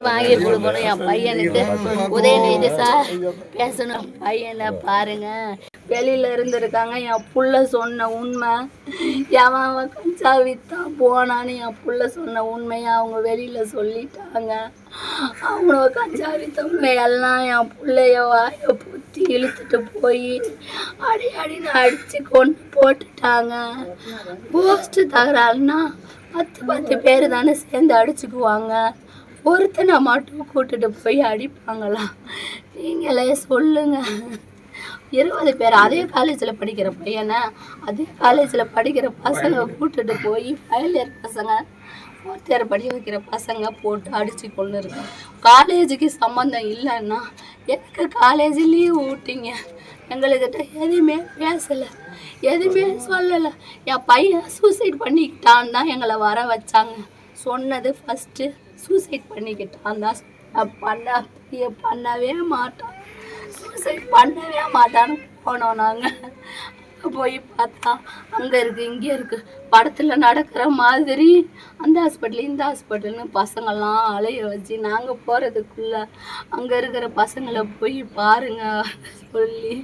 வாங்கி கொடுக்கணும் என் பையனுக்கு உதயநிதி சார் பேசணும். பையனை பாருங்க, வெளியில இருந்திருக்காங்க. என் புள்ள சொன்ன உண்மை, அவன் கஞ்சா வித்தான் போனான்னு என் புள்ள சொன்ன உண்மையை அவங்க வெளியில சொல்லிட்டாங்க. அவங்கள கஞ்சா வித்தவங்க எல்லாம் என் பிள்ளைய வாயை பூத்தி இழுத்துட்டு போய் அடின்னு அடிச்சு கொண்டு போட்டுட்டாங்க. போஸ்ட் தகராறுனா 10 பேர் தானே சேர்ந்து அடிச்சுக்குவாங்க. ஒருத்தனை மட்டும் கூட்டுட்டு போய் அடிப்பாங்களா? நீங்களே சொல்லுங்க. 20 பேர் அதே காலேஜில் படிக்கிற பையனை அதே காலேஜில் படிக்கிற பசங்க கூட்டுட்டு போய் ஃபைனல் இயர் பசங்க 4th இயர் படிக்க வைக்கிற பசங்க போட்டு அடித்து கொண்டு இருக்கோம். காலேஜுக்கு சம்மந்தம் இல்லைன்னா எனக்கு காலேஜ் லீவ் விட்டீங்க. எங்கள்கிட்ட எதுவுமே பேசலை, எதுவுமே சொல்லலை. என் பையன் சூசைட் பண்ணிக்கிட்டான்னு தான் எங்களை வர வச்சாங்க. சொன்னது ஃபஸ்ட்டு சூசைட் பண்ணிக்கிட்டான் தான். பண்ணவே மாட்டான், சூசைட் பண்ணவே மாட்டான்னு போனோம். நாங்கள் போய் பார்த்தா அங்கே இருக்குது இங்கே இருக்குது, படத்தில் நடக்கிற மாதிரி அந்த ஹாஸ்பிட்டல் இந்த ஹாஸ்பிட்டல்னு பசங்கள்லாம் அலைய வச்சு நாங்கள் போகிறதுக்குள்ளே அங்கே இருக்கிற பசங்களை போய் பாருங்க சொல்லி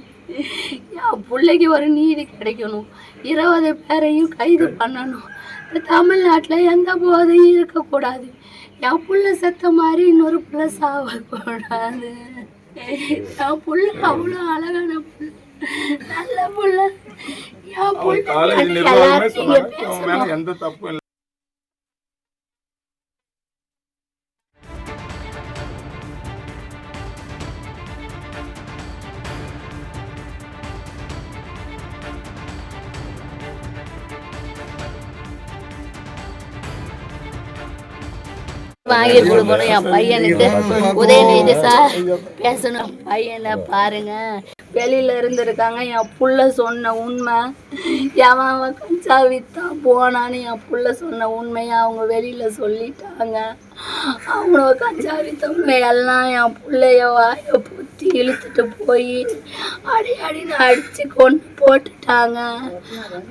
என் பிள்ளைக்கு ஒரு நீதி கிடைக்கணும். 20 பேரையும் கைது பண்ணணும். தமிழ்நாட்டில் எந்த போதையும் இருக்கக்கூடாது. என் புள்ள செத்த மாதிரி இன்னொரு புள்ள சாவக்கூடாது. என் புள்ள அவ்வளோ அழகான புள்ள, நல்ல புள்ள. என் புள்ள எந்த தப்பு இல்லை. வாங்கி கொடுக்கணும் என் பையனுக்கு உதயநிதி சார் பேசணும். பையனை பாருங்க, வெளியில இருந்திருக்காங்க. என் புள்ள சொன்ன உண்மை, அவன் கஞ்சா வித்தான் போனான்னு என் புள்ள சொன்ன உண்மையை அவங்க வெளியில சொல்லிட்டாங்க. அவங்கள கஞ்சா வித்தவங்க எல்லாம் என் பிள்ளைய வாயை பூத்தி இழுத்துட்டு போய் அடின்னு அடிச்சு கொண்டு போட்டுட்டாங்க.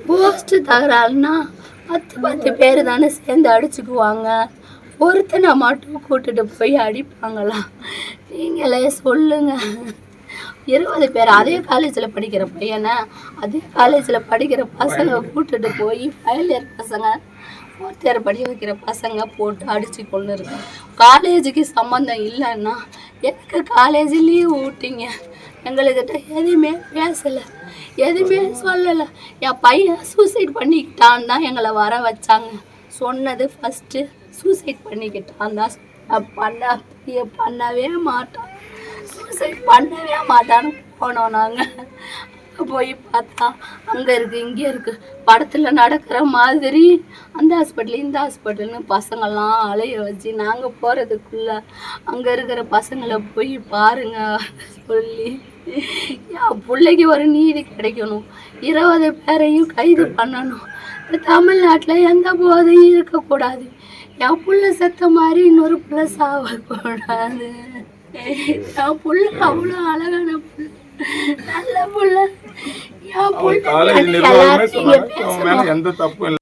போஸ்ட் தகராறுனா 10 பேர் தானே சேர்ந்து அடிச்சுக்குவாங்க. ஒருத்தனை மட்டும் கூட்டுட்டு போய் அடிப்பாங்களா? நீங்களே சொல்லுங்க. 20 பேர் அதே காலேஜில் படிக்கிற பையனை அதே காலேஜில் படிக்கிற பசங்க கூட்டுட்டு போய் ஃபைனல் இயர் பசங்க 4th இயர் படிக்க வைக்கிற பசங்க போட்டு அடித்து கொண்டு இருக்கோம். காலேஜுக்கு சம்மந்தம் இல்லைன்னா எனக்கு காலேஜ் லீவ் விட்டீங்க. எங்கள்கிட்ட எதுவுமே பேசலை, எதுவுமே சொல்லலை. என் பையன் சூசைட் பண்ணிக்கிட்டான்னு தான் எங்களை வர வச்சாங்க. சொன்னது ஃபஸ்ட்டு சூசைட் பண்ணிக்கிட்டான் தான். பண்ணவே மாட்டான், சூசைட் பண்ணவே மாட்டான்னு போனோம். நாங்கள் போய் பார்த்தா அங்கே இருக்குது இங்கே இருக்குது, படத்தில் நடக்கிற மாதிரி அந்த ஹாஸ்பிட்டல் இந்த ஹாஸ்பிட்டல்னு பசங்கள்லாம் அலைய வச்சு நாங்கள் போகிறதுக்குள்ளே அங்கே இருக்கிற பசங்களை போய் பாருங்க சொல்லி என் பிள்ளைக்கு ஒரு நீதி கிடைக்கணும். 20 பேரையும் கைது பண்ணணும். தமிழ்நாட்டில் எந்த போதையும் இருக்கக்கூடாது. என் புள்ள செத்த மாதிரி இன்னொரு புள்ள சாவக்கூடாது. என் புள்ள அவ்வளோ அழகான புள்ள, நல்ல புள்ள. என் புள்ள எந்த தப்பு இல்லை.